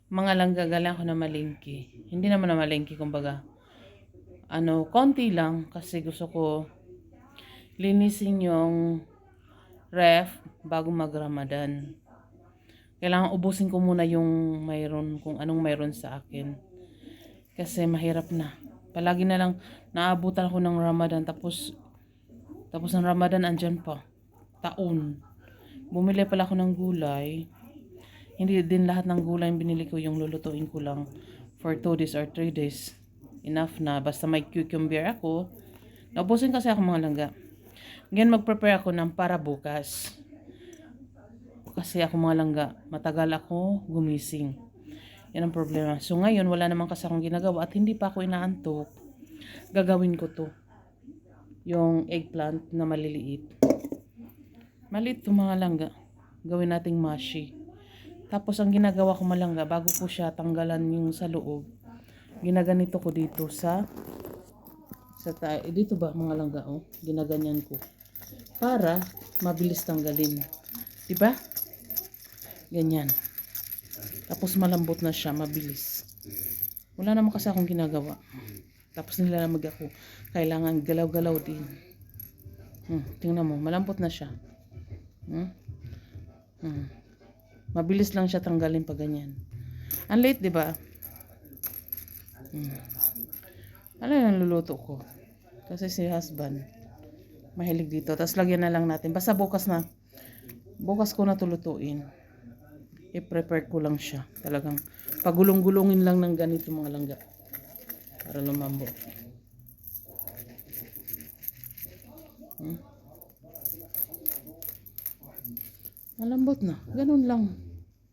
Mga langga galing ako na malingki. Hindi naman na malingki, kumbaga. Konti lang kasi gusto ko linisin yung ref bago mag-Ramadan. Kailangan ubusin ko muna yung mayroon, kung anong mayroon sa akin. Kasi mahirap na. Palagi na lang naabutan ako ng Ramadan, tapos ng Ramadan andyan pa. Taon. Bumili pala ako ng gulay. Hindi din lahat ng gulay yung binili ko yung lulutuin ko lang for 2 days or 3 days. Enough na. Basta may cucumber ako. Naubusin kasi ako mga langga. Ngayon mag-prepare ako ng para bukas. Kasi ako mga langga, matagal ako gumising. Yan ang problema. So ngayon, wala naman kasi akong ginagawa at hindi pa ako inaantok. Gagawin ko to. Yung eggplant na maliliit. Maliit to mga langga. Gawin nating mashi. Tapos ang ginagawa ko malangga, bago ko siya tanggalan yung sa loob, ginaganito ko dito dito ba mga langga, ginaganyan ko. Para mabilis tanggalin. Diba? Ganyan. Tapos malambot na siya, mabilis. Wala naman kasi akong ginagawa. Tapos nilalamig ako. Kailangan galaw-galaw din. Tingnan mo, malambot na siya. Mabilis lang siya tanggalin pag ganyan. Ang late, di ba? Ano yung luluto ko? Kasi si husband mahilig dito. Tapos lagyan na lang natin. Basta bukas ko na tulutuin. I-prepare ko lang siya. Talagang pagulong-gulungin lang ng ganito mga langga. Para lumambot. Malambot na. Ganun lang.